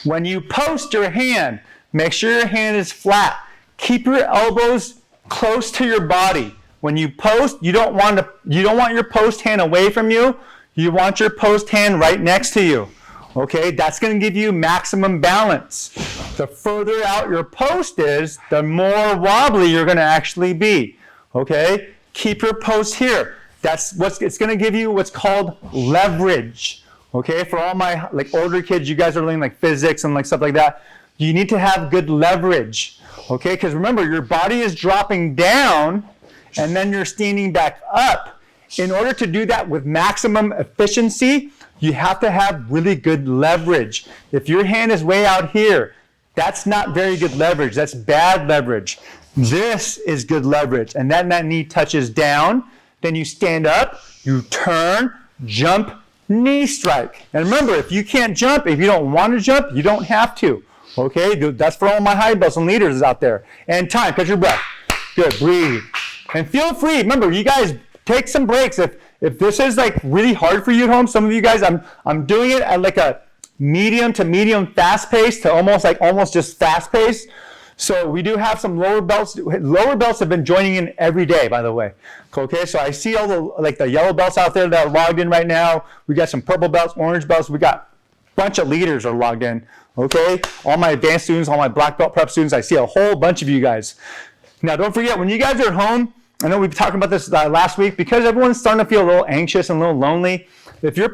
When you post your hand, make sure your hand is flat. Keep your elbows close to your body. When you post, you don't want your post hand away from you. You want your post hand right next to you. Okay, that's going to give you maximum balance. The further out your post is, the more wobbly you're going to actually be. Okay, keep your post here. It's going to give you what's called leverage. Okay, for all my older kids, you guys are learning physics and stuff like that. You need to have good leverage. Okay, because remember, your body is dropping down, and then you're standing back up. In order to do that with maximum efficiency, you have to have really good leverage. If your hand is way out here, that's not very good leverage. That's bad leverage. This is good leverage. And then that knee touches down. Then you stand up, you turn, jump, knee strike. And remember, if you can't jump, if you don't want to jump, you don't have to. Okay, that's for all my high belts and leaders out there. And time, catch your breath. Good, breathe. And feel free, remember, you guys take some breaks. If this is really hard for you at home, some of you guys, I'm doing it at a medium to medium fast pace to almost just fast pace. So we do have some lower belts. Lower belts have been joining in every day, by the way. Okay, so I see all the yellow belts out there that are logged in right now. We got some purple belts, orange belts. We got a bunch of leaders are logged in. Okay, all my advanced students, all my black belt prep students. I see a whole bunch of you guys. Now, don't forget, when you guys are at home, I know we've been talking about this last week, because everyone's starting to feel a little anxious and a little lonely. If you're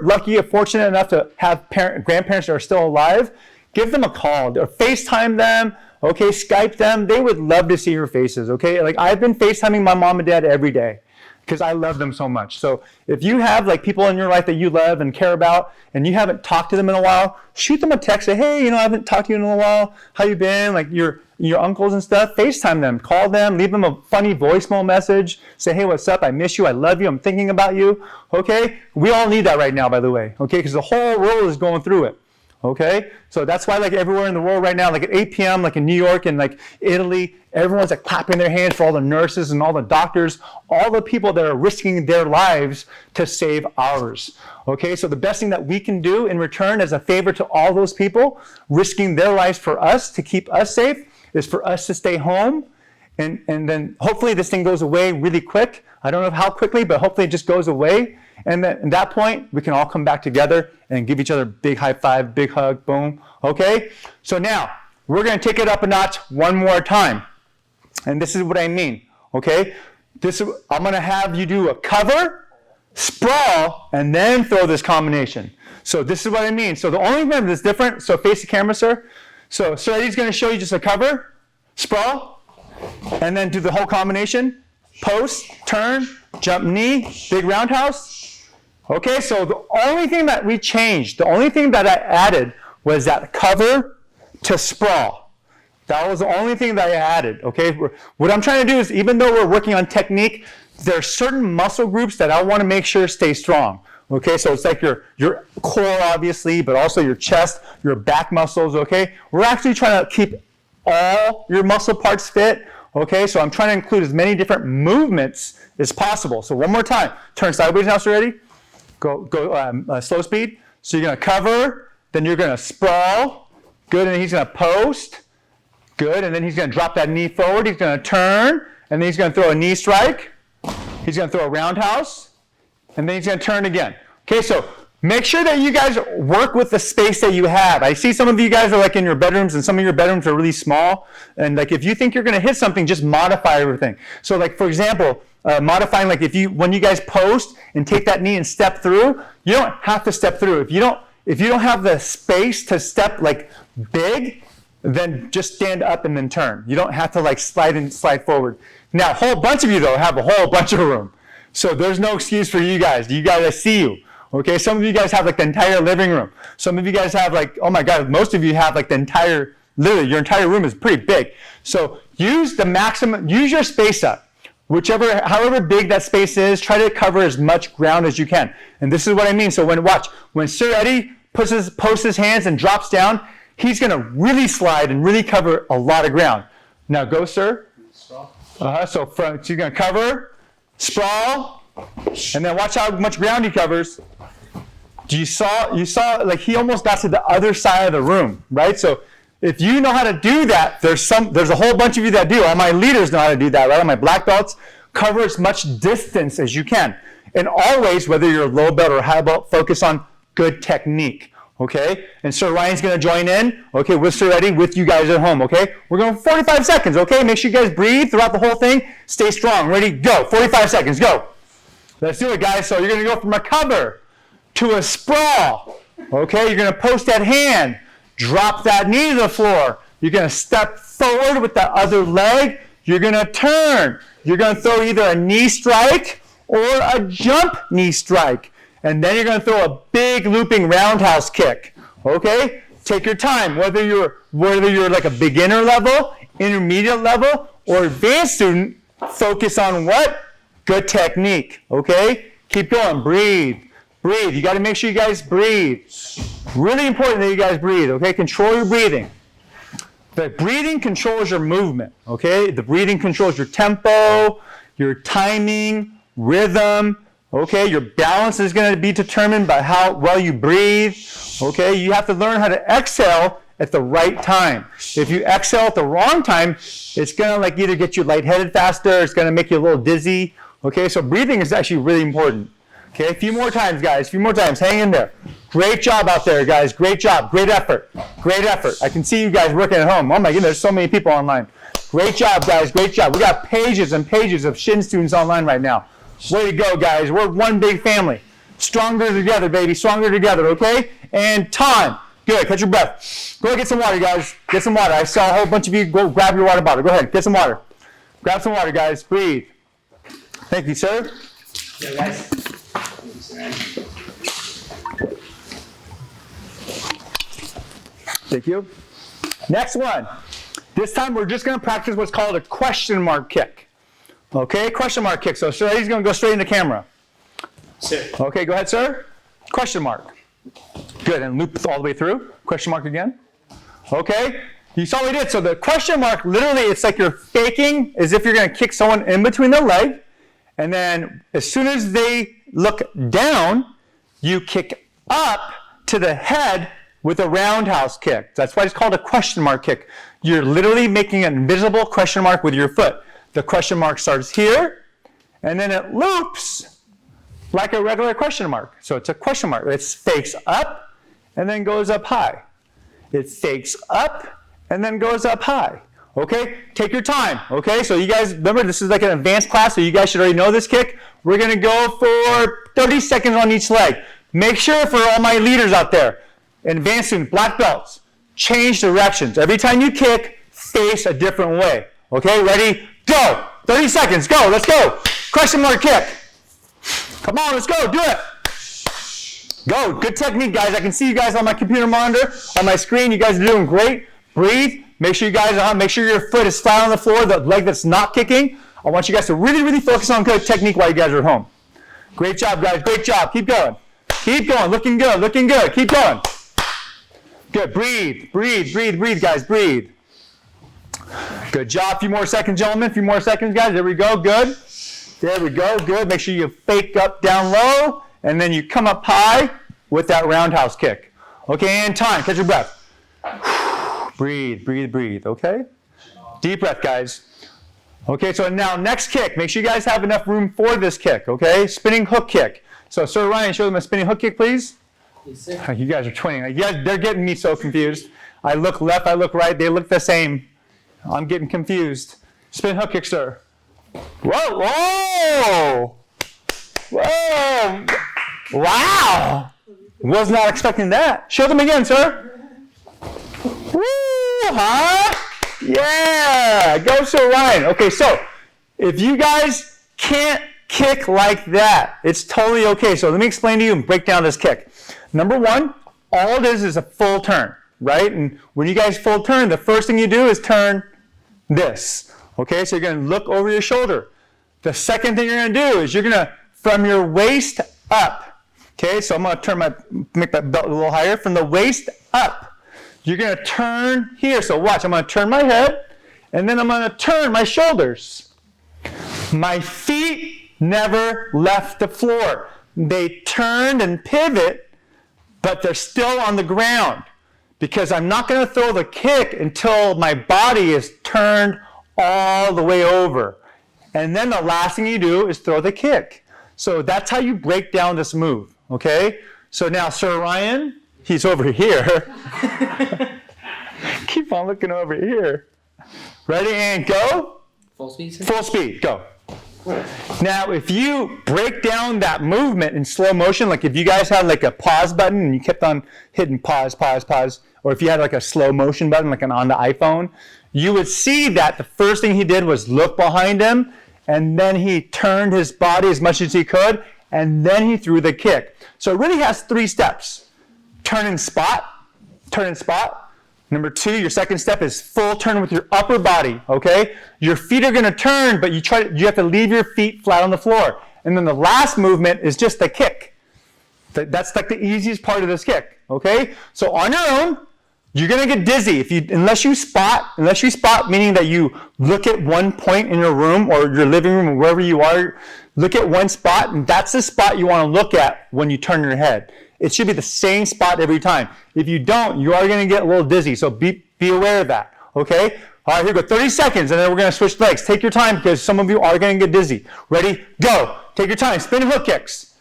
lucky or fortunate enough to have grandparents that are still alive, give them a call or FaceTime them. Okay, Skype them. They would love to see your faces. Okay, I've been FaceTiming my mom and dad every day because I love them so much. So if you have people in your life that you love and care about, and you haven't talked to them in a while, shoot them a text. Say, hey, I haven't talked to you in a while. How you been? Your uncles and stuff. FaceTime them, call them, leave them a funny voicemail message. Say, hey, what's up? I miss you. I love you. I'm thinking about you. Okay? We all need that right now, by the way. Okay? Because the whole world is going through it. Okay? So that's why everywhere in the world right now, at 8 p.m., in New York and Italy, everyone's clapping their hands for all the nurses and all the doctors, all the people that are risking their lives to save ours. Okay? So the best thing that we can do in return as a favor to all those people risking their lives for us to keep us safe is for us to stay home, and then hopefully this thing goes away really quick. I don't know how quickly, but hopefully it just goes away. And then at that point, we can all come back together and give each other a big high five, big hug, boom. Okay? So now, we're going to take it up a notch one more time. And this is what I mean. Okay? I'm going to have you do a cover, sprawl, and then throw this combination. So this is what I mean. So the only thing that's different, so face the camera, sir. So Sir Eddie's going to show you just a cover, sprawl, and then do the whole combination. Post, turn, jump knee, big roundhouse. Okay, so the only thing that we changed, the only thing that I added was that cover to sprawl. That was the only thing that I added, okay? What I'm trying to do is, even though we're working on technique, there are certain muscle groups that I want to make sure stay strong. Okay, so it's your core, obviously, but also your chest, your back muscles, okay? We're actually trying to keep all your muscle parts fit, okay? So I'm trying to include as many different movements as possible. So one more time. Turn sideways now, so ready? Go slow speed. So you're going to cover, then you're going to sprawl. Good, and he's going to post. Good, and then he's going to drop that knee forward. He's going to turn, and then he's going to throw a knee strike. He's going to throw a roundhouse. And then he's going to turn again. Okay, so make sure that you guys work with the space that you have. I see some of you guys are in your bedrooms, and some of your bedrooms are really small. And if you think you're going to hit something, just modify everything. So for example, modifying when you guys post and take that knee and step through, you don't have to step through. If you don't have the space to step big, then just stand up and then turn. You don't have to slide forward. Now, a whole bunch of you, though, have a whole bunch of room. So there's no excuse for you guys. You guys, I see you. Okay, some of you guys have like the entire living room. Some of you guys have like, oh my God, most of you have like the entire, literally your entire room is pretty big. So use the maximum, use your space up. However big that space is, try to cover as much ground as you can. And this is what I mean. So when Sir Eddie posts his hands and drops down, he's gonna really slide and really cover a lot of ground. Now go, sir. So you're gonna cover, sprawl, and then watch how much ground he covers. You saw like he almost got to the other side of the room, right? So if you know how to do that, there's a whole bunch of you that do. All my leaders know how to do that, right? All my black belts, cover as much distance as you can. And always, whether you're a low belt or high belt, focus on good technique, okay? And Sir Ryan's gonna join in, okay, with Sir Eddie, with you guys at home, okay? We're going 45 seconds, okay? Make sure you guys breathe throughout the whole thing. Stay strong, ready, go. 45 seconds, go. Let's do it, guys. So you're gonna go from a cover to a sprawl, okay? You're gonna post that hand, drop that knee to the floor. You're gonna step forward with that other leg. You're gonna turn. You're gonna throw either a knee strike or a jump knee strike. And then you're gonna throw a big looping roundhouse kick, okay? Take your time, whether you're like a beginner level, intermediate level, or advanced student, focus on what? Good technique, okay? Keep going, breathe. Breathe. You got to make sure you guys breathe. Really important that you guys breathe, okay? Control your breathing. The breathing controls your movement, okay? The breathing controls your tempo, your timing, rhythm, okay? Your balance is going to be determined by how well you breathe, okay? You have to learn how to exhale at the right time. If you exhale at the wrong time, it's going to like either get you lightheaded faster, it's going to make you a little dizzy, okay? So breathing is actually really important. Okay, a few more times, guys. A few more times. Hang in there. Great job out there, guys. Great job. Great effort. Great effort. I can see you guys working at home. Oh my goodness, there's so many people online. Great job, guys. Great job. We got pages and pages of Shin students online right now. Way to go, guys. We're one big family. Stronger together, baby. Stronger together, okay? And time. Good. Catch your breath. Go get some water, guys. Get some water. I saw a whole bunch of you go grab your water bottle. Go ahead. Get some water. Grab some water, guys. Breathe. Thank you, sir. Yeah, guys. Thank you. Next one. This time we're just going to practice what's called a question mark kick. Okay, question mark kick. So Sir Eddie's going to go straight in the camera. Sit. Okay, go ahead, sir. Question mark. Good, and loop all the way through. Question mark again. Okay, you saw what we did. So the question mark, literally, it's like you're faking as if you're going to kick someone in between the leg. And then as soon as they look down, you kick up to the head with a roundhouse kick. That's why it's called a question mark kick. You're literally making an invisible question mark with your foot. The question mark starts here, and then it loops like a regular question mark. So it's a question mark. It fakes up and then goes up high. It fakes up and then goes up high. Okay, take your time. Okay, so you guys, remember this is like an advanced class, so you guys should already know this kick. We're gonna go for 30 seconds on each leg. Make sure for all my leaders out there, advanced students, black belts, change directions. Every time you kick, face a different way. Okay, ready, go. 30 seconds, go, let's go. Question mark kick. Come on, let's go, do it. Go, good technique, guys. I can see you guys on my computer monitor, on my screen. You guys are doing great. Breathe. Make sure you guys are on. Make sure your foot is flat on the floor, the leg that's not kicking. I want you guys to really, really focus on good technique while you guys are at home. Great job, guys. Great job. Keep going. Keep going. Looking good. Looking good. Keep going. Good. Breathe. Breathe. Breathe. Breathe, guys. Breathe. Good job. A few more seconds, gentlemen. A few more seconds, guys. There we go. Good. There we go. Good. Make sure you fake up down low, and then you come up high with that roundhouse kick. Okay, and time. Catch your breath. Breathe, breathe, breathe, okay? Deep breath, guys. Okay, so now next kick. Make sure you guys have enough room for this kick, okay? Spinning hook kick. So Sir Ryan, show them a spinning hook kick, please. Yes, sir. You guys are twinning. They're getting me so confused. I look left, I look right. They look the same. I'm getting confused. Spin hook kick, sir. Whoa, whoa! Whoa! Wow! Was not expecting that. Show them again, sir. Woo! Huh? Yeah! Go, Sir Ryan. Okay, so If you guys can't kick like that, it's totally okay. So let me explain to you and break down this kick. Number one, all it is a full turn, right? And when you guys full turn, the first thing you do is turn this. Okay, so you're going to look over your shoulder. The second thing you're going to do is you're going to, from your waist up, okay, so I'm going to make that belt a little higher. From the waist up, you're going to turn here. So watch, I'm going to turn my head, and then I'm going to turn my shoulders. My feet never left the floor. They turned and pivot, but they're still on the ground because I'm not going to throw the kick until my body is turned all the way over. And then the last thing you do is throw the kick. So that's how you break down this move, okay? So now Sir Ryan, he's over here. Keep on looking over here. Ready and go? Full speed, sir? Full speed, go. Now, if you break down that movement in slow motion, like if you guys had like a pause button and you kept on hitting pause, pause, pause, or if you had like a slow motion button like on the iPhone, you would see that the first thing he did was look behind him, and then he turned his body as much as he could, and then he threw the kick. So it really has 3 steps. Turn and spot, turn and spot. Number 2, your second step is full turn with your upper body, okay? Your feet are gonna turn, but you have to leave your feet flat on the floor. And then the last movement is just the kick. That's like the easiest part of this kick, okay? So on your own, you're gonna get dizzy unless you spot, meaning that you look at one point in your room or your living room or wherever you are, look at one spot, and that's the spot you wanna look at when you turn your head. It should be the same spot every time. If you don't, you are gonna get a little dizzy, so be aware of that, okay? All right, here we go, 30 seconds, and then we're gonna switch legs. Take your time because some of you are gonna get dizzy. Ready, go. Take your time, spin hook kicks.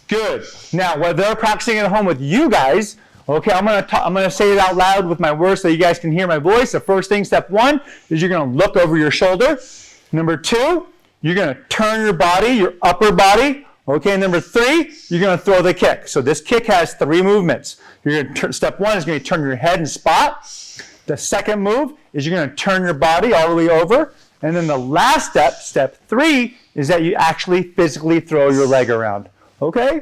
Good. Now, while they're practicing at home with you guys, okay, I'm gonna say it out loud with my words so you guys can hear my voice. The first thing, step 1, is you're gonna look over your shoulder. Number 2, you're gonna turn your body, your upper body. Okay, number 3, you're gonna throw the kick. So this kick has 3 movements. Step 1 is gonna turn your head and spot. The second move is you're gonna turn your body all the way over. And then the last step, step 3, is that you actually physically throw your leg around. Okay?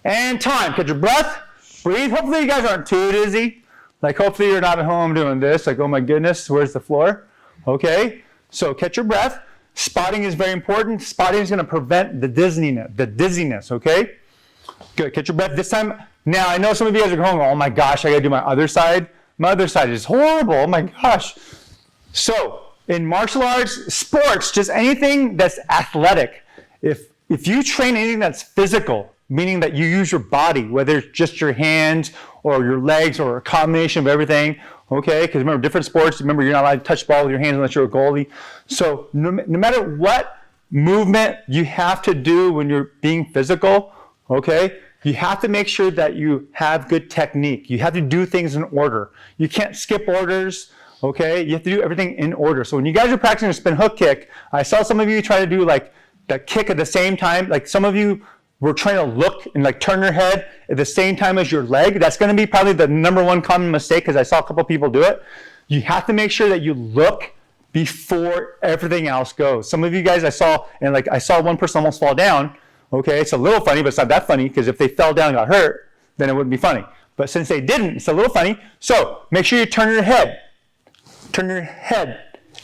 And time, catch your breath, breathe. Hopefully you guys aren't too dizzy. Like hopefully you're not at home doing this, like oh my goodness, where's the floor? Okay, so catch your breath. Spotting is very important. Spotting is going to prevent the dizziness, okay? Good, catch your breath this time. Now, I know some of you guys are going, oh my gosh, I got to do my other side. My other side is horrible, oh my gosh. So, in martial arts, sports, just anything that's athletic, if you train anything that's physical, meaning that you use your body, whether it's just your hands or your legs or a combination of everything, okay? Because remember, different sports, remember you're not allowed to touch the ball with your hands unless you're a goalie. So no matter what movement you have to do when you're being physical, okay, you have to make sure that you have good technique. You have to do things in order. You can't skip orders, okay? You have to do everything in order. So when you guys are practicing a spin hook kick, I saw some of you try to do like the kick at the same time. Like some of you were trying to look and like turn your head at the same time as your leg. That's gonna be probably the number 1 common mistake because I saw a couple people do it. You have to make sure that you look before everything else goes. Some of you guys I saw one person almost fall down. Okay, it's a little funny, but it's not that funny because if they fell down and got hurt, then it wouldn't be funny. But since they didn't, it's a little funny. So make sure you turn your head,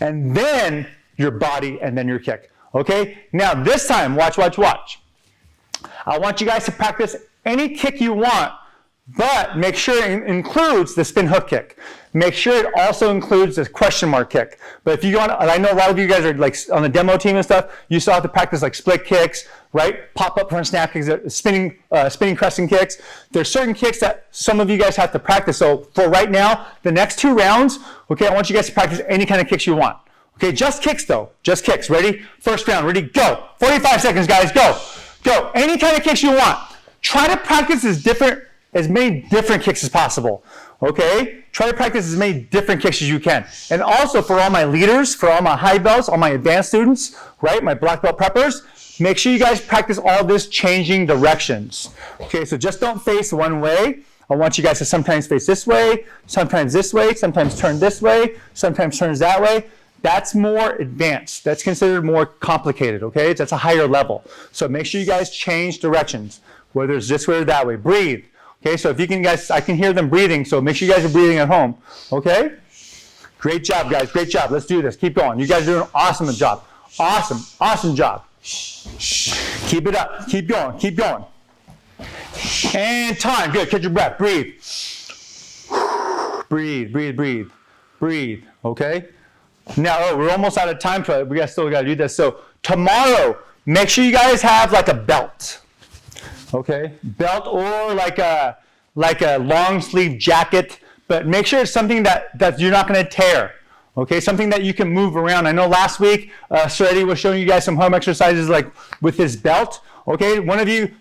and then your body, and then your kick. Okay, now this time, watch. I want you guys to practice any kick you want, but make sure it includes the spin hook kick. Make sure it also includes the question mark kick. But if you want, I know a lot of you guys are like on the demo team and stuff, you still have to practice like split kicks, right? Pop up front snap kicks, spinning crescent kicks. There's certain kicks that some of you guys have to practice. So for right now, the next 2 rounds, okay, I want you guys to practice any kind of kicks you want. Okay, just kicks though, just kicks. Ready? First round, ready, go. 45 seconds, guys, go. Go, any kind of kicks you want. Try to practice as many different kicks as possible, okay? Try to practice as many different kicks as you can. And also for all my leaders, for all my high belts, all my advanced students, right, my black belt preppers, make sure you guys practice all this changing directions. Okay, so just don't face one way. I want you guys to sometimes face this way, sometimes turn this way, sometimes turns that way. That's more advanced. That's considered more complicated, okay? That's a higher level. So make sure you guys change directions, whether it's this way or that way. Breathe, okay? So if you can guys, I can hear them breathing, so make sure you guys are breathing at home, okay? Great job, guys, great job. Let's do this, keep going. You guys are doing an awesome job. Awesome job. Keep it up, keep going, keep going. And time, good, catch your breath, breathe. Breathe, okay? Now, we're almost out of time, so we still got to do this. So tomorrow, make sure you guys have like a belt, okay? Belt or like a long sleeve jacket, but make sure it's something that you're not going to tear, okay? Something that you can move around. I know last week, Sir Eddie was showing you guys some home exercises like with his belt, okay?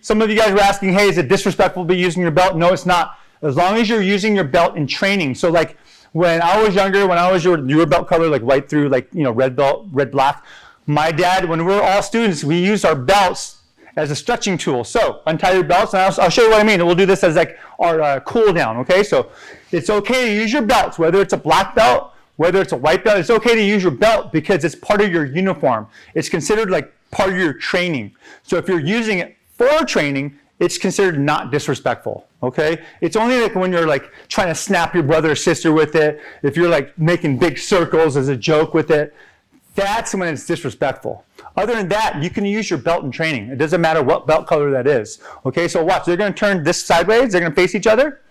Some of you guys were asking, hey, is it disrespectful to be using your belt? No, it's not. As long as you're using your belt in training. So like, when I was younger, when I was your belt color, like right through, like, you know, red belt, red black, my dad, when we were all students, we used our belts as a stretching tool. So untitled belts, and I'll show you what I mean. We'll do this as like our cool down, okay? So it's okay to use your belts, whether it's a black belt, whether it's a white belt, it's okay to use your belt because it's part of your uniform. It's considered like part of your training. So if you're using it for training, it's considered not disrespectful, okay? It's only like when you're like trying to snap your brother or sister with it, if you're like making big circles as a joke with it, that's when it's disrespectful. Other than that, you can use your belt in training. It doesn't matter what belt color that is, okay? So watch, they're gonna turn this sideways, they're gonna face each other.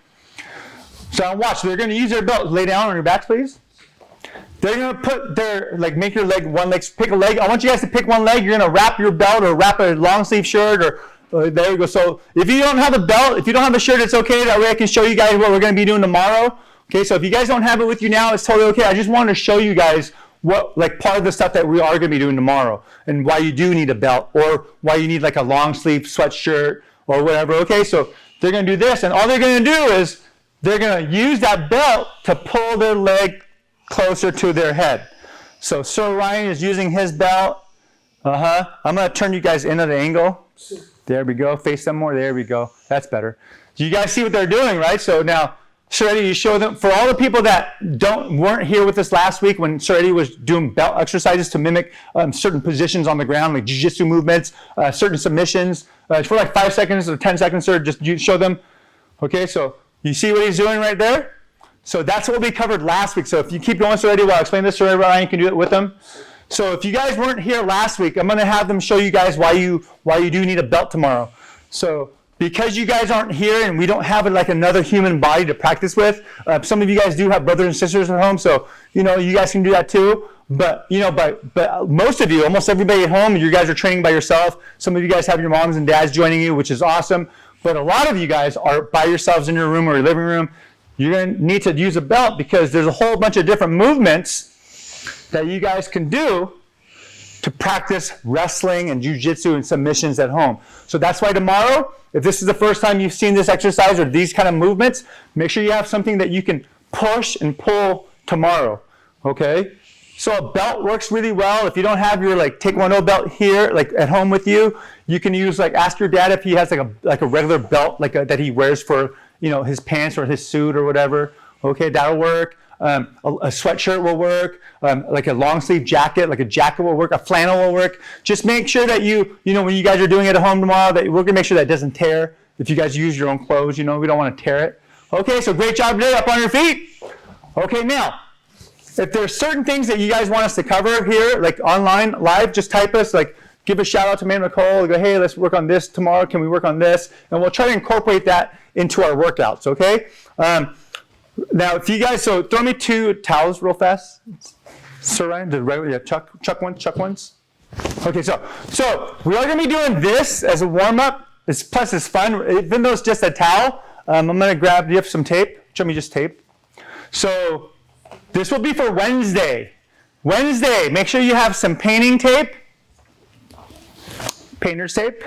So watch, they're gonna use their belt. Lay down on your backs, please. They're gonna put their, like make your leg, one leg, pick a leg. I want you guys to pick one leg. You're gonna wrap your belt or wrap a long sleeve shirt or there we go. So if you don't have a belt, if you don't have a shirt, it's okay. That way I can show you guys what we're going to be doing tomorrow. Okay, so if you guys don't have it with you now, it's totally okay. I just wanted to show you guys what, like part of the stuff that we are going to be doing tomorrow and why you do need a belt or why you need like a long sleeve sweatshirt or whatever. Okay, so they're going to do this and all they're going to do is they're going to use that belt to pull their leg closer to their head. So Sir Ryan is using his belt. I'm going to turn you guys in at an angle. There we go. Face them more. There we go. That's better. You guys see what they're doing, right? So now, Sir Eddie, you show them. For all the people that weren't here with us last week when Sir Eddie was doing belt exercises to mimic certain positions on the ground, like jiu-jitsu movements, certain submissions, for like 5 seconds or 10 seconds, sir, just you show them. Okay, so you see what he's doing right there? So that's what we covered last week. So if you keep going, Sir Eddie, while I explain this, Sir Eddie, Ryan, you can do it with them. So if you guys weren't here last week, I'm going to have them show you guys why you do need a belt tomorrow. So because you guys aren't here and we don't have like another human body to practice with, some of you guys do have brothers and sisters at home, so you know you guys can do that too. But you know, but most of you, almost everybody at home, you guys are training by yourself. Some of you guys have your moms and dads joining you, which is awesome. But a lot of you guys are by yourselves in your room or your living room. You're going to need to use a belt because there's a whole bunch of different movements that you guys can do to practice wrestling and jiu-jitsu and submissions at home. So that's why tomorrow, if this is the first time you've seen this exercise or these kind of movements, make sure you have something that you can push and pull tomorrow, okay? So a belt works really well. If you don't have your like Taekwondo belt here, like at home with you, you can use like, ask your dad if he has like a regular belt like that he wears for, you know, his pants or his suit or whatever. Okay, that'll work. A sweatshirt will work, like a long sleeve jacket, like a jacket will work, a flannel will work. Just make sure that you know, when you guys are doing it at home tomorrow, that we're gonna make sure that it doesn't tear. If you guys use your own clothes, you know, we don't want to tear it. Okay, so great job today, up on your feet. Okay, now, if there's certain things that you guys want us to cover here, like online, live, just type us, like give a shout out to Amanda Nicole, go, hey, let's work on this tomorrow, can we work on this? And we'll try to incorporate that into our workouts, okay? Now, if you guys, so throw me 2 towels real fast. Sir Ryan, the regular, yeah, chuck ones. Okay, so we are going to be doing this as a warm-up. Plus, it's fun. Even though it's just a towel, I'm going to grab, do you have some tape? Show me just tape. So this will be for Wednesday. Wednesday, make sure you have some painting tape, painter's tape,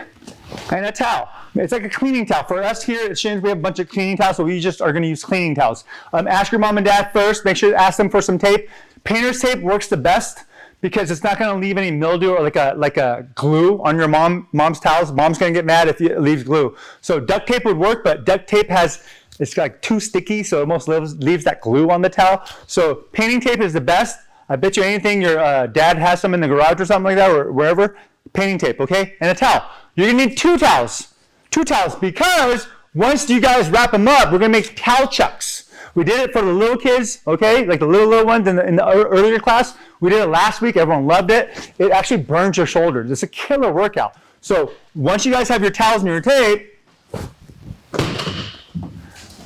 and a towel. It's like a cleaning towel. For us here at Shin's, we have a bunch of cleaning towels, so we just are going to use cleaning towels. Ask your mom and dad first. Make sure to ask them for some tape. Painter's tape works the best because it's not going to leave any mildew or like a glue on your mom's towels. Mom's going to get mad if it leaves glue. So duct tape would work, but duct tape it's like too sticky, so it almost leaves that glue on the towel. So painting tape is the best. I bet you anything your dad has some in the garage or something like that, or wherever. Painting tape, okay? And a towel. You're gonna need 2 towels. 2 towels, because once you guys wrap them up, we're gonna make towel chucks. We did it for the little kids, okay? Like the little ones in the earlier class. We did it last week. Everyone loved it. It actually burns your shoulders. It's a killer workout. So once you guys have your towels and your tape,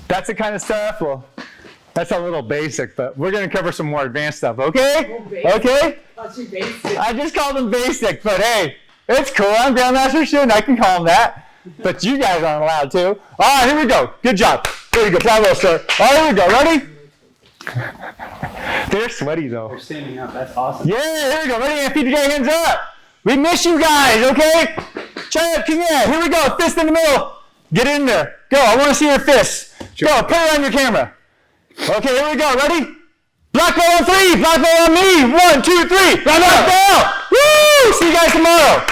that's the kind of stuff. Well, that's a little basic, but we're going to cover some more advanced stuff, okay? Okay? I just called them basic, but hey, it's cool. I'm Grandmaster Shin. I can call them that. But you guys aren't allowed to. All right, here we go. Good job. Here we go. Bravo, sir. All right, here we go. Ready? They're sweaty, though. They're standing up. That's awesome. Yeah, here we go. Ready? And feet together, hands up. We miss you guys, okay? Try it. Here we go. Fist in the middle. Get in there. Go. I want to see your fists. Go. Put it on your camera. Okay, here we go. Ready? Black ball on 3. Black ball on me. 1, 2, 3. Round up. Woo! See you guys tomorrow.